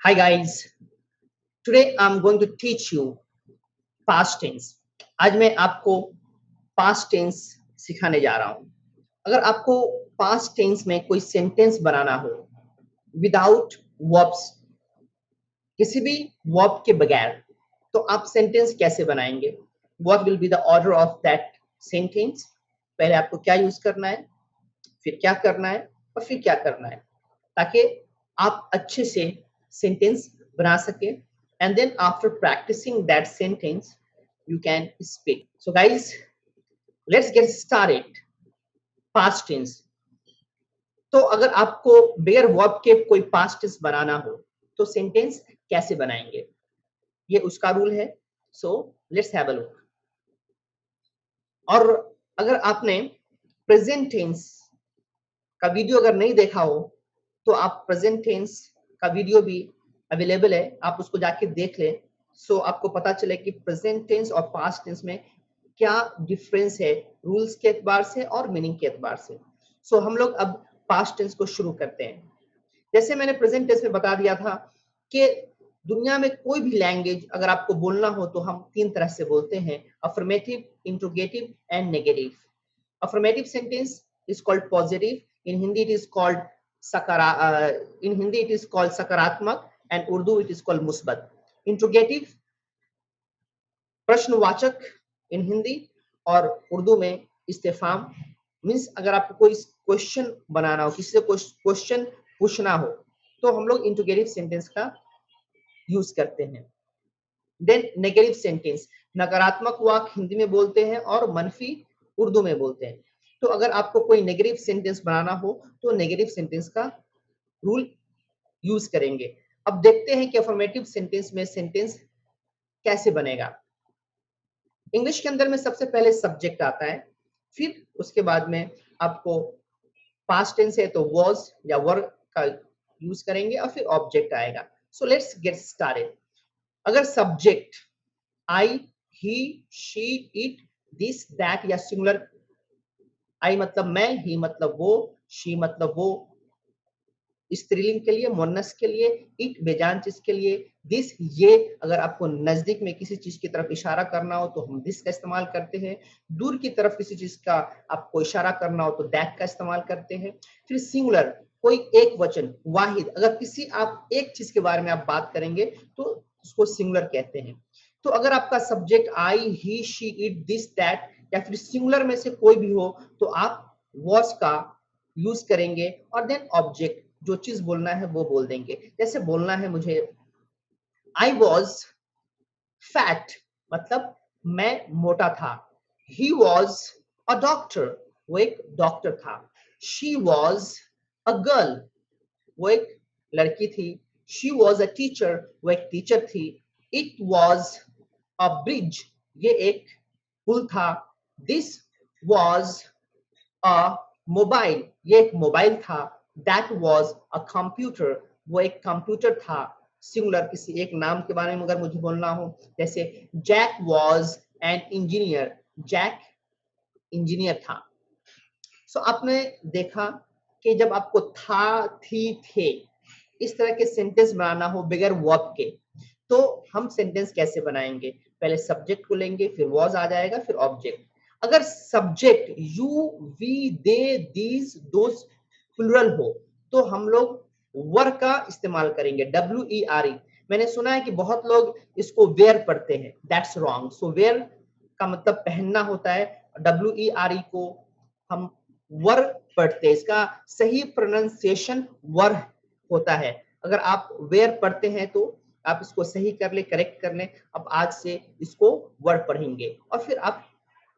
Hi guys, today I'm going to teach you past tense. आज मैं आपको past tense सिखाने जा रहा हूँ। अगर आपको past tense में कोई sentence बनाना हो without verbs, किसी भी verb के बगैर, तो आप sentence कैसे बनाएंगे? What will be the order of that sentence? पहले आपको क्या यूज करना है, फिर क्या करना है और फिर क्या करना है, ताकि आप अच्छे से सेंटेंस बना सके and then after practising that sentence you can speak. So guys, let's get started. Past tense. तो अगर आपको बेयर वर्ब के कोई पास्ट टेंस बनाना हो तो सेंटेंस कैसे बनाएंगे, ये उसका रूल है. So let's have a look. और अगर आपने प्रेजेंट टेंस का वीडियो अगर नहीं देखा हो तो आप प्रेजेंट टेंस का वीडियो भी अवेलेबल है, आप उसको जाके देख लें. सो आपको पता चले कि प्रेजेंट टेंस और पास्ट टेंस में क्या डिफरेंस है रूल्स के एतबार से और मीनिंग के एतबार से. सो हम लोग अब पास्ट टेंस को शुरू करते हैं. जैसे मैंने प्रेजेंट टेंस में बता दिया था कि दुनिया में कोई भी लैंग्वेज अगर आपको बोलना हो तो हम तीन तरह से बोलते हैं: affirmative, interrogative and negative. Affirmative sentence is called positive. In Hindi it is called सकारात्मक and Urdu it is called musbat. Interrogative प्रश्नवाचक in हिंदी और उर्दू में इस्तेफाम. मीन्स अगर आपको कोई क्वेश्चन बनाना हो, किसी से क्वेश्चन पूछना हो तो हम लोग इंट्रोगेटिव सेंटेंस का यूज करते हैं. देन नेगेटिव सेंटेंस, नकारात्मक वाक्य हिंदी में बोलते हैं और मनफी उर्दू में बोलते हैं. तो अगर आपको कोई नेगेटिव सेंटेंस बनाना हो तो नेगेटिव सेंटेंस का रूल यूज करेंगे. अब देखते हैं कि अफर्मेटिव सेंटेंस में सेंटेंस कैसे बनेगा. इंग्लिश के अंदर में सबसे पहले सब्जेक्ट आता है, फिर उसके बाद में आपको पास्ट टेंस है तो वाज या वर का यूज करेंगे और फिर ऑब्जेक्ट आएगा. So let's get started. अगर subject I, he, she, it, this, that या सिंगुलर, आई मतलब मैं, ही मतलब वो, शी मतलब वो स्त्रीलिंग के लिए, मुन्नस के लिए, इट बेजान चीज के लिए, दिस ये अगर आपको नजदीक में किसी चीज की तरफ इशारा करना हो तो हम दिस का इस्तेमाल करते हैं. दूर की तरफ किसी चीज का आपको इशारा करना हो तो दैट का इस्तेमाल करते हैं. फिर सिंगुलर, कोई एक वचन, वाहिद, अगर किसी आप एक चीज के बारे में आप बात करेंगे तो उसको सिंगुलर कहते हैं. तो अगर आपका subject I, he, she, it, this, that या फिर सिंगुलर में से कोई भी हो तो आप वॉज का यूज करेंगे और देन ऑब्जेक्ट, जो चीज बोलना है वो बोल देंगे. जैसे बोलना है मुझे आई वॉज फैट, मतलब मैं मोटा था. ही वॉज अ डॉक्टर, वो एक डॉक्टर था. शी वॉज अ गर्ल, वो एक लड़की थी. शी वॉज अ टीचर, वो एक टीचर थी. इट वॉज अ ब्रिज, ये एक पुल था. दिस वॉज अ मोबाइल, ये एक मोबाइल था. दैट वॉज अ कंप्यूटर, वो एक कंप्यूटर था. सिंगुलर किसी एक नाम के बारे में अगर मुझे बोलना हो, जैसे Jack was an engineer, Jack engineer था. सो आपने देखा कि जब आपको था, थी, थे इस तरह के सेंटेंस बनाना हो बगैर वर्ब के, तो हम सेंटेंस कैसे बनाएंगे? पहले सब्जेक्ट को लेंगे, फिर वॉज आ जाएगा, फिर ऑब्जेक्ट. अगर subject you, we, they, these, those plural हो तो हम लोग वर का इस्तेमाल करेंगे, WERE. मैंने सुना है कि बहुत लोग इसको वेयर पढ़ते हैं, दैट्स रॉन्ग. सो वेयर का मतलब पहनना होता है, WERE को हम वर पढ़ते हैं. इसका सही प्रोनाउंसिएशन वर होता है. अगर आप वेयर पढ़ते हैं तो आप इसको सही कर ले, करेक्ट कर लें. अब आज से इसको वर्ड पढ़ेंगे और फिर आप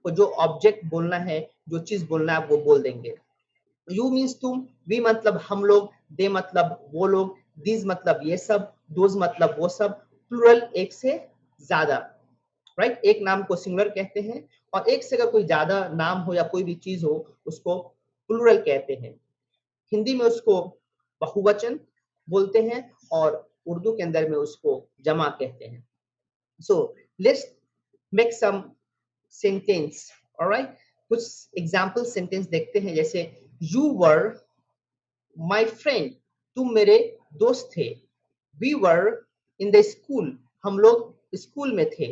को जो ऑब्जेक्ट बोलना है, जो चीज बोलना है, आप वो बोल देंगे. यू मीन्स तुम, वी मतलब हम लोग, दे मतलब वो लोग, दीज मतलब ये सब, दोज मतलब वो सब. प्लूरल एक से ज्यादा, राइट. एक नाम को सिंगुलर कहते हैं और एक से अगर कोई ज्यादा नाम हो या कोई भी चीज हो उसको प्लूरल कहते हैं. हिंदी में उसको बहुवचन बोलते हैं और उर्दू के अंदर में उसको जमा कहते हैं. So let's make some sentence. Alright, कुछ एग्जांपल सेंटेंस देखते हैं. जैसे यू वर माय फ्रेंड, तुम मेरे दोस्त थे. We were in the school, हम लोग स्कूल में थे.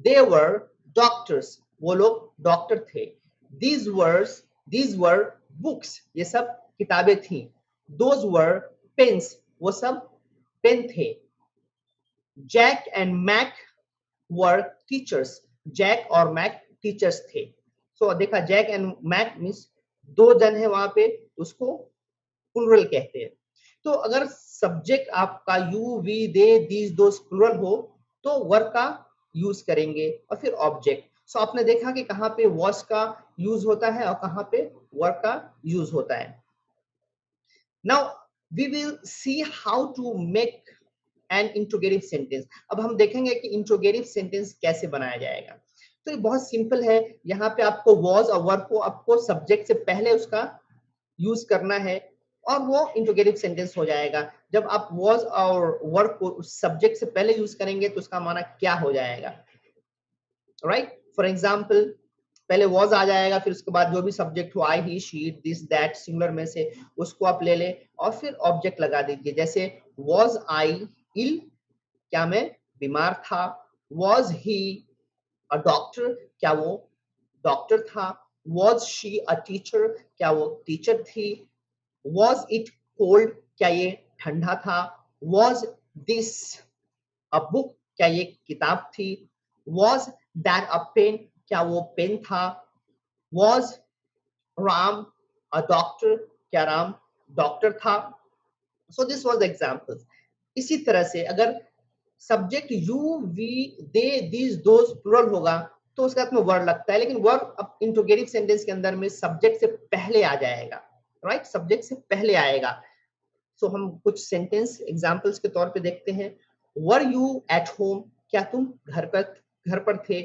They were doctors, वो लोग डॉक्टर थे. These were books, ये सब किताबें थी. Those were pens, वो सब पेन थे. Jack and Mac were teachers. Jack और Mac teachers थे. So देखा, Jack and Mac means दो जन है वहां पे, उसको प्लूरल कहते हैं. तो अगर सब्जेक्ट आपका you we they these those plural हो तो वर्ब का यूज करेंगे और फिर ऑब्जेक्ट. सो आपने देखा कि कहाँ पे वॉज का यूज होता है और कहाँ पे वर्ब का यूज होता है. Now we will see how to make an interrogative sentence. अब हम देखेंगे कि इंट्रोगेटिव सेंटेंस कैसे बनाया जाएगा. तो ये बहुत सिंपल है. यहाँ पे आपको वॉज और वर्ब को आपको सब्जेक्ट से पहले उसका यूज करना है और वो इंट्रोगेटिव सेंटेंस हो जाएगा. जब आप वॉज और वर्ब को उस सब्जेक्ट से पहले यूज करेंगे तो उसका माना क्या हो जाएगा, राइट. फॉर एग्जाम्पल पहले वॉज आ जाएगा, फिर उसके बाद जो भी सब्जेक्ट हो, I he she it this that singular में से उसको आप ले ले और फिर ऑब्जेक्ट लगा दीजिए. जैसे वॉज आई इल, क्या मैं बीमार था. वॉज ही अ डॉक्टर, क्या वो डॉक्टर था. वॉज शी अ टीचर, क्या वो टीचर थी. वॉज इट कोल्ड, क्या ये ठंडा था. वॉज दिस अ बुक, क्या ये किताब थी. वॉज दैट अ पेन, क्या वो पेन था. वॉज राम अ डॉक्टर, क्या राम डॉक्टर था. So this was example. इसी तरह से अगर subject you we they these those plural होगा तो उसके साथ में वर्ड लगता है, लेकिन वर्ड अब इंट्रोगेटिव सेंटेंस के अंदर में सब्जेक्ट से पहले आ जाएगा, राइट. सब्जेक्ट से पहले आएगा. सो हम कुछ सेंटेंस एग्जांपल्स के तौर पे देखते हैं. वर यू एट होम, क्या तुम घर पर थे.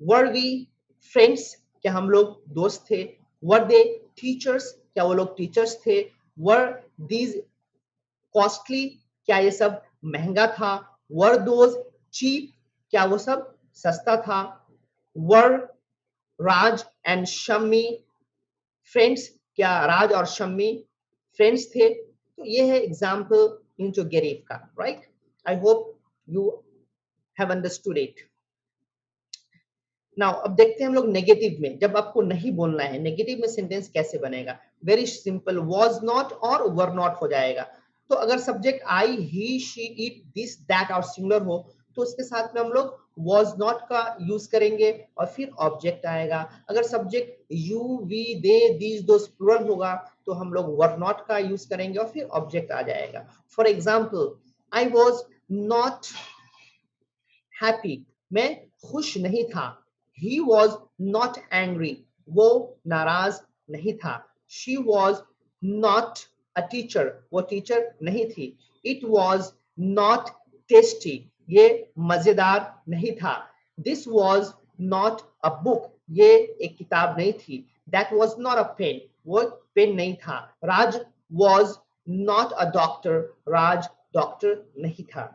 वर वी फ्रेंड्स, क्या हम लोग दोस्त थे. वर दे टीचर्स, क्या वो लोग टीचर्स थे. वर दीज कॉस्टली, क्या ये सब महंगा था. वर दोज चीप, क्या वो सब सस्ता था. वर राज एंड शम्मी फ्रेंड्स, क्या राज और शम्मी फ्रेंड्स थे. तो ये है एग्जाम्पल इंट्रोगेटिव का, right. I hope you have understood it. Now अब देखते हैं हम लोग नेगेटिव में. जब आपको नहीं बोलना है, नेगेटिव में सेंटेंस कैसे बनेगा. वेरी सिंपल, वॉज नॉट और वर नॉट हो जाएगा. तो अगर subject I he she it this that और सिंगुलर हो तो उसके साथ में हम लोग वॉज नॉट का यूज करेंगे और फिर ऑब्जेक्ट आएगा. अगर subject you we they these those plural होगा तो हम लोग वर नॉट का यूज करेंगे और फिर ऑब्जेक्ट आ जाएगा. For example, I was not happy, मैं खुश नहीं था. He was not angry, वो नाराज नहीं था. She was not a teacher, वो टीचर नहीं थी. It was not tasty, ये मजेदार नहीं था. This was not a book, ये एक किताब नहीं थी. That was not a pen, वो पेन नहीं था. Raj was not a doctor, Raj doctor नहीं था.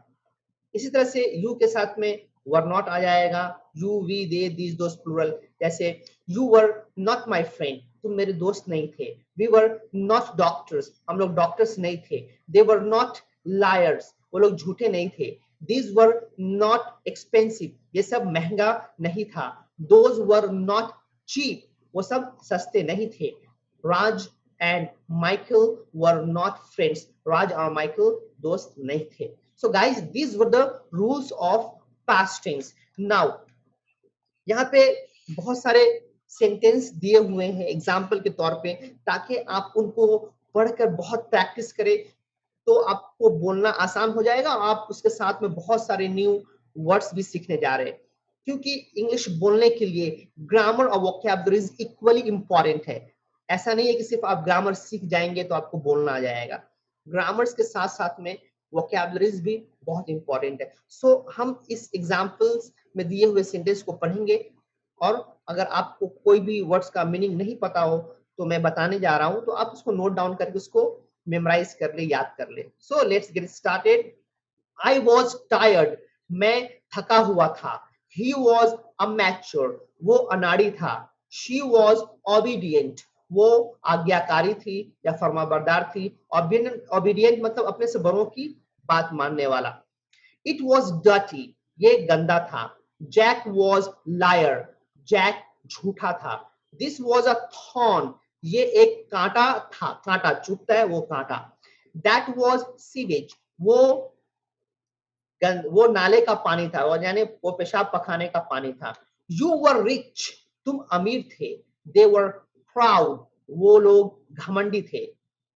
इसी तरह से यू के साथ में वर नॉट आ जाएगा. You we they these those plural. जैसे you were not my friend, तुम मेरे दोस्त नहीं थे. वी वर नॉट डॉक्टर्स, हम लोग डॉक्टर्स नहीं थे. दे वर नॉट लायर्स, वो लोग झूठे नहीं थे. दीज वर नॉट एक्सपेंसिव, ये सब महंगा नहीं था. दोज वर नॉट चीप, वो सब सस्ते नहीं थे. Raj and Michael were not friends, Raj और माइकल दोस्त नहीं थे. So guys, these were the rules of past tense. Now, यहाँ पे बहुत सारे सेंटेंस दिए हुए हैं एग्जाम्पल के तौर पे, ताकि आप उनको पढ़कर बहुत प्रैक्टिस करें तो आपको बोलना आसान हो जाएगा. आप उसके साथ में बहुत सारे न्यू वर्ड्स भी सीखने जा रहे हैं, क्योंकि इंग्लिश बोलने के लिए ग्रामर और वोकैबुलरी इक्वली इंपॉर्टेंट है. ऐसा नहीं है कि सिर्फ आप ग्रामर सीख जाएंगे तो आपको बोलना आ जाएगा. ग्रामर्स के साथ साथ में वोकैबुलरीज भी बहुत इंपॉर्टेंट है. सो हम इस एग्जाम्पल्स में दिए हुए सेंटेंस को पढ़ेंगे और अगर आपको कोई भी वर्ड्स का मीनिंग नहीं पता हो तो मैं बताने जा रहा हूं, तो आप उसको नोट डाउन करके उसको मेमोराइज कर ले, याद कर ले. सो let's get started. I was tired, मैं थका हुआ था. ही वॉज अ मैच्योर, वो अनाड़ी था. शी वॉज ओबीडियंट, वो आज्ञाकारी थी या फरमाबरदार थी। ओबीडियंट मतलब अपने से बड़ों की बात मानने वाला। इट वॉज डर्टी, ये गंदा था। जैक वॉज लायर, जैक झूठा था। दिस वॉज अ थॉर्न, ये एक कांटा था, कांटा चुभता है वो कांटा। दैट वॉज सीवेज, वो नाले का पानी था, और यानी वो पेशाब पखाने का पानी था। यू वर रिच, तुम अमीर थे। दे वर प्राउड, वो लोग घमंडी थे।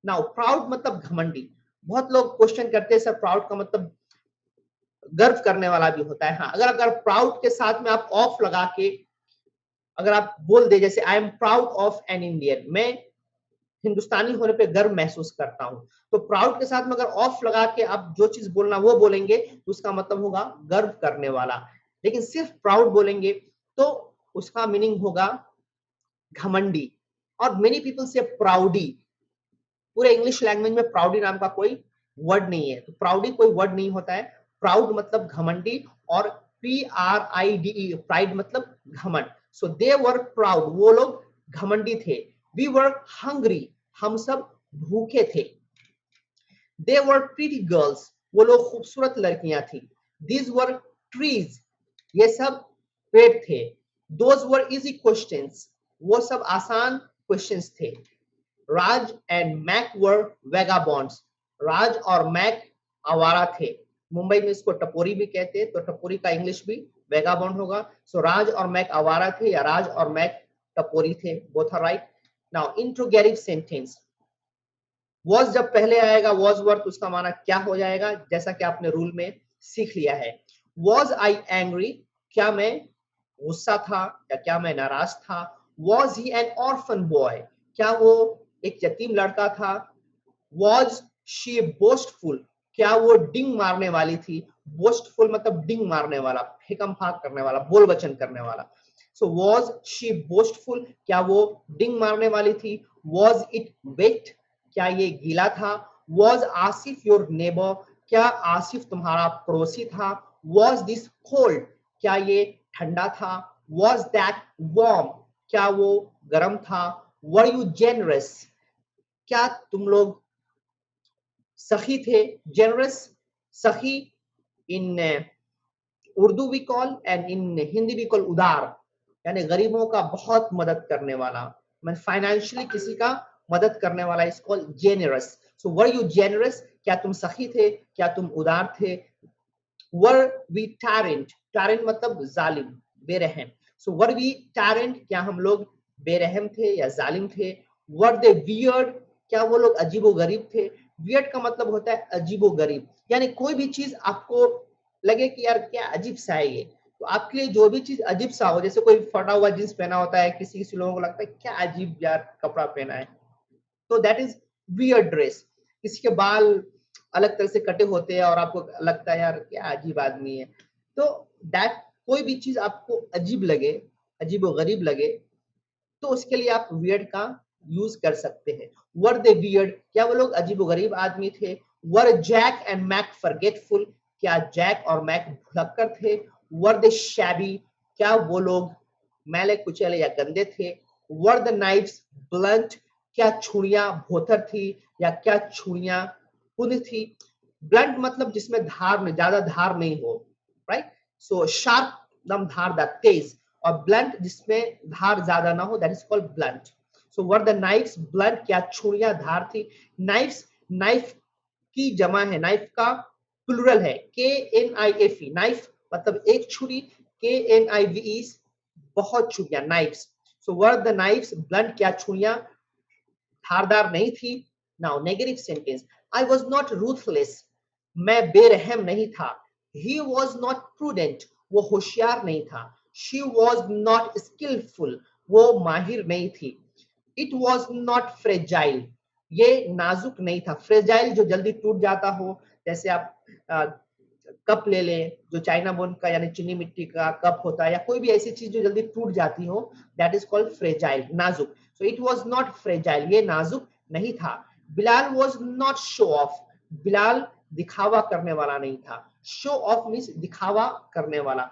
नाउ प्राउड मतलब घमंडी। बहुत लोग क्वेश्चन करते हैं सर प्राउड का मतलब गर्व करने वाला भी होता है। हाँ, अगर प्राउड के साथ में आप ऑफ लगा के अगर आप बोल दे, जैसे I am proud of an Indian, मैं हिंदुस्तानी होने पे गर्व महसूस करता हूं, तो प्राउड के साथ में अगर ऑफ लगा के आप जो चीज बोलना वो बोलेंगे तो उसका मतलब होगा गर्व करने वाला। लेकिन सिर्फ प्राउड बोलेंगे तो उसका मीनिंग होगा घमंडी। और मेनी पीपल से प्राउडी, पूरे इंग्लिश लैंग्वेज में प्राउडी नाम का कोई वर्ड नहीं है, तो प्राउडी कोई वर्ड नहीं होता है। प्राउड मतलब घमंडी, और PRIDE प्राइड मतलब घमंड। सो दे वर प्राउड, वो लोग घमंडी थे। वी वर हंग्री, हम सब भूखे थे। दे वर प्रीटी गर्ल्स, वो लोग खूबसूरत लड़कियां थी। दीज वर ट्रीज, ये सब पेड़ थे। दोज वर इजी क्वेश्चंस, वो सब आसान क्वेश्चंस थे। राज एंड मैक वर वेगाबॉन्ड्स, राज और मैक आवारा थे। मुंबई में इसको टपोरी भी कहते हैं, तो टपोरी का इंग्लिश भी वेगाबॉन्ड होगा। सो राज और मैक आवारा थे या राज और मैक टपोरी थे, both are right. Now interrogative sentence, was जब पहले आएगा वॉज वर्ड, उसका माना क्या हो जाएगा, जैसा कि आपने रूल में सीख लिया है। वॉज आई एंग्री, क्या मैं गुस्सा था या क्या मैं नाराज था। Was he N orphan boy, क्या वो एक यतीम लड़का था। वॉज शी बोस्टफुल, क्या वो डिंग मारने वाली थी। बोस्टफुल मतलब डिंग मारने वाला, फेकम फाक करने वाला, बोल वचन करने वाला। सो वॉज शी बोस्टफुल, क्या वो डिंग मारने वाली थी। वॉज इट वेट, क्या ये गीला था। वॉज आसिफ योर नेबर, क्या आसिफ तुम्हारा पड़ोसी था। वॉज दिस कोल्ड, क्या ये ठंडा था। वॉज दैट वार्म, क्या वो गर्म था। वर यू जेनरस, क्या तुम लोग सखी थे। Generous sakhi in Urdu we call and in Hindi we call udaar, यानी गरीबों का बहुत मदद करने वाला, मैं फाइनेंशियली किसी का मदद करने वाला, इस call generous. So were you generous, क्या तुम सखी थे, क्या तुम उदार थे। वर वी टैरेंट, टैरेंट मतलब जालिम, बेरहम। सो वर वी टैरेंट, क्या हम लोग बेरहम थे या जालिम थे। वर दे वियर्ड, क्या वो लोग अजीबो गरीब थे। वियर्ड का मतलब होता है अजीबो गरीब, यानी कोई भी चीज आपको लगे कि यार क्या अजीब सा है ये, तो आपके लिए जो भी चीज अजीब सा हो, जैसे कोई फटा हुआ जींस पहना होता है, किसी किसी लोगों को लगता है क्या अजीब यार कपड़ा पहना है, तो दैट इज वियर्ड ड्रेस। किसी के बाल अलग तरह से कटे होते हैं और आपको लगता है यार क्या अजीब आदमी है, तो दैट कोई भी चीज आपको अजीब लगे, अजीब और गरीब लगे, तो उसके लिए आप वियर्ड का यूज कर सकते हैं। वर दे वियर्ड, क्या वो लोग अजीब गरीब आदमी थे। वर जैक एंड मैक फॉरगेटफुल, क्या जैक और मैक भुलक्कर थे। वर दे शैबी, क्या वो लोग मैले कुचले या गंदे थे। वर द नाइफ्स ब्लंट, क्या छुरियां भोथर थी या क्या छुरियां कुंद थी। ब्लंट मतलब जिसमें धार में ज्यादा धार नहीं हो, राइट। सो शार्प दम धारदार तेज, और ब्लंट जिसमें धार ज्यादा ना हो, that is called blunt. So were the knives blunt, क्या छुरियां धार थी। नाइफ्स, नाइफ की जमा है, नाइफ का प्लूरल है KNIFE, नाइफ मतलब एक छुरी, KNIVE बहुत छुरियां, knives. So were the knives blunt, क्या छुरियां धारदार नहीं थी। Now negative sentence, I was not ruthless, मैं बेरहम नहीं था। ही वॉज नॉट प्रूडेंट, वो होशियार नहीं था। शी वॉज नॉट स्किलफुल, वो माहिर नहीं थी। इट वॉज नॉट फ्रेजाइल, ये नाजुक नहीं था। फ्रेजाइल जो जल्दी टूट जाता हो, जैसे आप कप ले लें जो चाइना बोन का यानी चीनी मिट्टी का कप होता है, या कोई भी ऐसी चीज जो जल्दी टूट जाती हो, दैट इज कॉल्ड फ्रेजाइल, नाजुक। So it was not fragile, ये नाजुक नहीं था। Bilal was not show off, Bilal दिखावा करने वाला नहीं था। शो ऑफ मीन्स दिखावा करने वाला,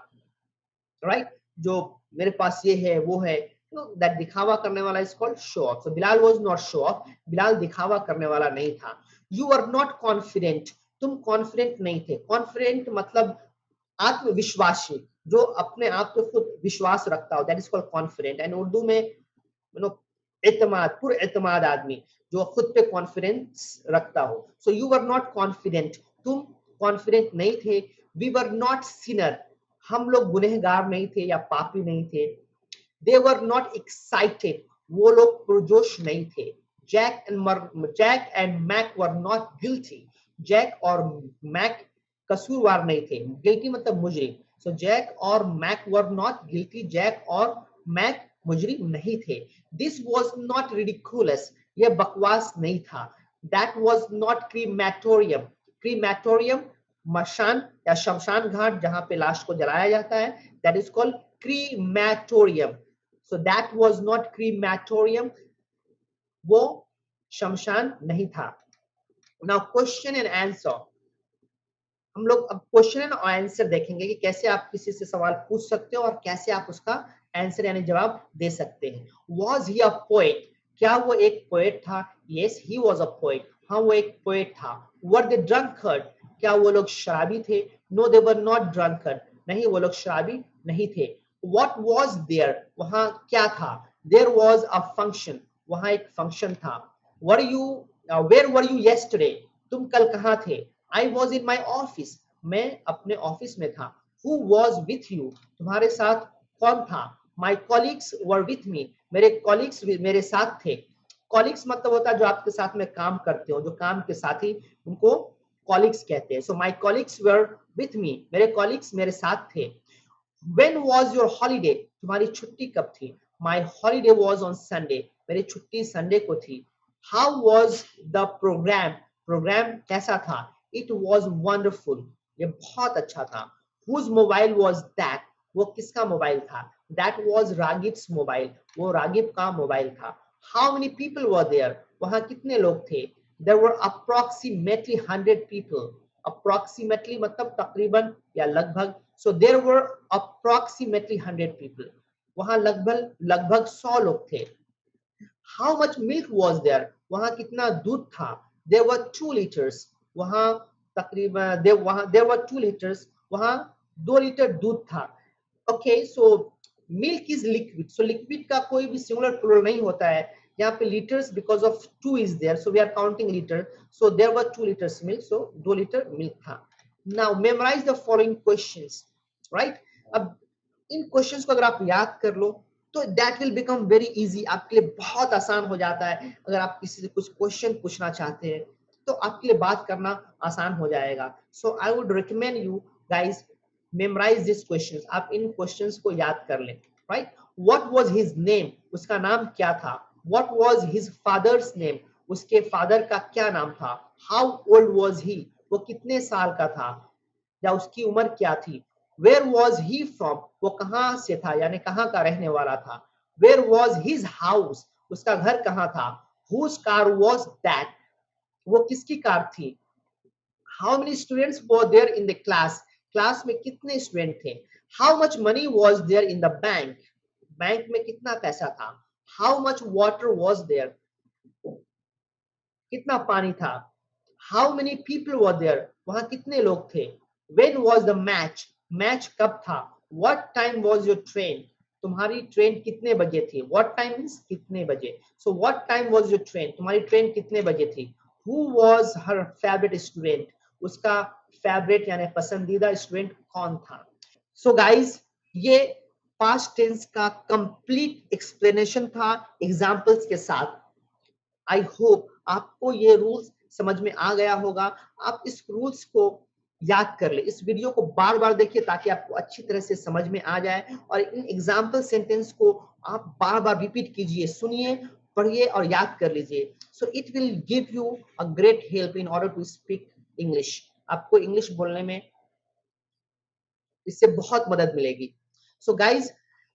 राइट। जो मेरे पास ये है वो है, दैट दिखावा करने वाला is called show off. So Bilal was not show off, Bilal दिखावा करने वाला नहीं था। यू आर नॉट कॉन्फिडेंट, तुम कॉन्फिडेंट नहीं थे। कॉन्फिडेंट मतलब आत्मविश्वासी, जो अपने आप पे खुद विश्वास रखता हो, that is called confident. And Urdu में एतमाद, पुर एतमाद आदमी, जो खुद पे कॉन्फिडेंस रखता हो। So you were not confident, तुम कॉन्फिडेंट नहीं थे। वी वर नॉट सिनर, हम लोग गुनहगार नहीं थे या पापी नहीं थे। दे वर नॉट एक्साइटेड, वो लोग पुरजोश नहीं थे। Jack and Mac were not guilty, Jack और मैक कसूरवार नहीं थे। गिल्टी मतलब मुजरिम। सो जैक और Mac were not guilty, Jack और मैक मुजरिम नहीं थे। दिस वॉज नॉट रिडिकुलस, यह बकवास नहीं था। That was not crematorium, crematorium Mashan या शमशान घाट जहां पे लाश को जलाया जाता है, that is called crematorium. So that was not crematorium, वो शमशान नहीं था। नाउ क्वेश्चन एंड आंसर, हम लोग अब क्वेश्चन एंड आंसर देखेंगे कि कैसे आप किसी से सवाल पूछ सकते हो और कैसे आप उसका आंसर यानी जवाब दे सकते हैं। वॉज ही अ पोएट, क्या वो एक पोएट था? Yes he was a poet, हाँ वो एक पोएट था। वर दे ड्रंकर्ड, क्या वो लोग शराबी थे? No they were not drunkard, नहीं वो लोग शराबी नहीं थे। व्हाट वॉज देयर, वहां क्या था? देयर वॉज अ फंक्शन, वहां एक फंक्शन था। Were you where were you yesterday, तुम कल कहाँ थे? I was in my office, मैं अपने ऑफिस में था। हु वॉज विथ यू, तुम्हारे साथ कौन था? My colleagues were with me, मेरे कॉलीग्स मेरे साथ थे। कॉलीग्स मतलब होता है जो आपके साथ में काम करते हो, जो काम के साथी, उनको कॉलीग्स कहते हैं। सो my colleagues were with me, मेरे कॉलीग्स मेरे साथ थे। When was your holiday, तुम्हारी छुट्टी कब थी? My holiday was on Sunday, मेरी छुट्टी संडे को थी। How was the program, programme कैसा था? It was wonderful, ये बहुत अच्छा था। Whose mobile was that, वो किसका मोबाइल था? That was Ragib's mobile, वो रागिब का मोबाइल था। How many people were there, वहां कितने लोग थे? There were approximately 100 people, approximately मतलब तकरीबन या लगभग। So there were approximately 100 people, वहां लगभग लगभग 100 लोग थे। How much milk was there, वहां कितना दूध था? There were 2 liters, वहां तकरीबन there were 2 liters, वहां 2 लीटर दूध था। Okay, so milk is liquid, so liquid का कोई भी singular plural नहीं होता है। यहाँ पे liters because of 2 is there, so we are counting liter, so there were 2 liters milk, so 2 liter milk था। Now memorize the following questions, right? अब इन क्वेश्चंस को अगर आप याद कर लो तो that will become very easy, आपके लिए बहुत आसान हो जाता है। अगर आप किसी से कुछ क्वेश्चन पूछना चाहते हैं तो आपके लिए बात करना आसान हो जाएगा। So I would recommend you guys, memorise this questions, आप इन क्वेश्चंस को याद कर लें, right? What was his name, उसका नाम क्या था? What was his father's name, उसके फादर का क्या नाम था? हाउ ओल्ड वाज ही, वो कितने साल का था या उसकी उम्र क्या थी? वेयर वॉज ही फ्रॉम, वो कहाँ से था यानी कहाँ का रहने वाला था? वेयर वॉज हिज हाउस, उसका घर कहाँ था? हुज कार वॉज दैट, वो किसकी कार थी? How many students were there in the class, class में कितने स्टूडेंट थे? How much money was there in the bank, bank में कितना पैसा था? How much water was there, कितना पानी था? How many people were there, वहां कितने लोग थे? When was the match, match कब था? What time was your train, तुम्हारी ट्रेन कितने बजे थी? व्हाट टाइम मींस कितने बजे, so what time was your train, तुम्हारी ट्रेन कितने बजे थी? Who was her favourite student, उसका फेवरेट यानी पसंदीदा स्टूडेंट कौन था? सो गाइस, ये पास्ट टेंस का कंप्लीट एक्सप्लेनेशन था एग्जांपल्स के साथ। आई होप आपको ये रूल्स समझ में आ गया होगा। आप इस रूल्स को याद कर ले, इस वीडियो को बार बार देखिए ताकि आपको अच्छी तरह से समझ में आ जाए और इन एग्जाम्पल सेंटेंस को आप बार बार रिपीट कीजिए, सुनिए, पढ़िए और याद कर लीजिए। So it will give you a great help in order to speak English, आपको इंग्लिश बोलने में इससे बहुत मदद मिलेगी। So guys,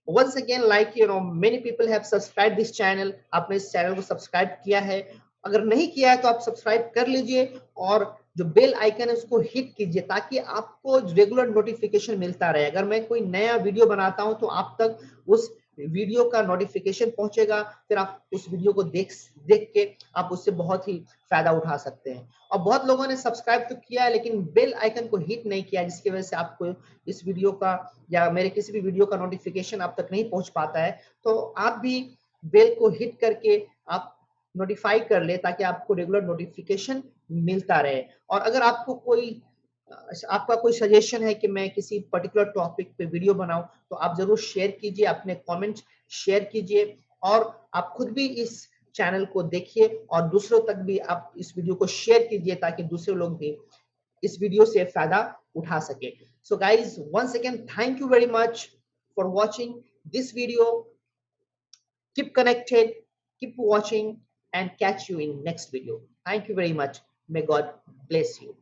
once again, like many people have subscribed this channel, आपने इस चैनल को सब्सक्राइब किया है। अगर नहीं किया है तो आप सब्सक्राइब कर लीजिए और जो बेल आइकन है उसको हिट कीजिए ताकि आपको रेगुलर नोटिफिकेशन मिलता रहे। अगर मैं कोई नया वीडियो बनाता हूं तो आप तक उस वीडियो का नोटिफिकेशन पहुंचेगा, फिर आप उस वीडियो को देख के आप उससे बहुत ही फायदा उठा सकते हैं। और बहुत लोगों ने सब्सक्राइब तो किया है लेकिन बेल आइकन को हिट नहीं किया, जिसकी वजह से आपको इस वीडियो का या मेरे किसी भी वीडियो का नोटिफिकेशन आप तक नहीं पहुंच पाता है। तो आप भी बेल को हिट करके आप नोटिफाई कर ले ताकि आपको रेगुलर नोटिफिकेशन मिलता रहे। और अगर आपको कोई आपका कोई सजेशन है कि मैं किसी पर्टिकुलर टॉपिक पे वीडियो बनाऊं, तो आप जरूर शेयर कीजिए, अपने कमेंट्स शेयर कीजिए और आप खुद भी इस चैनल को देखिए और दूसरों तक भी आप इस वीडियो को शेयर कीजिए ताकि दूसरे लोग भी इस वीडियो से फायदा उठा सके। So guys, once again thank you very much for watching this video. Keep connected, keep watching, and catch you in next video. Thank you very much. May God bless you.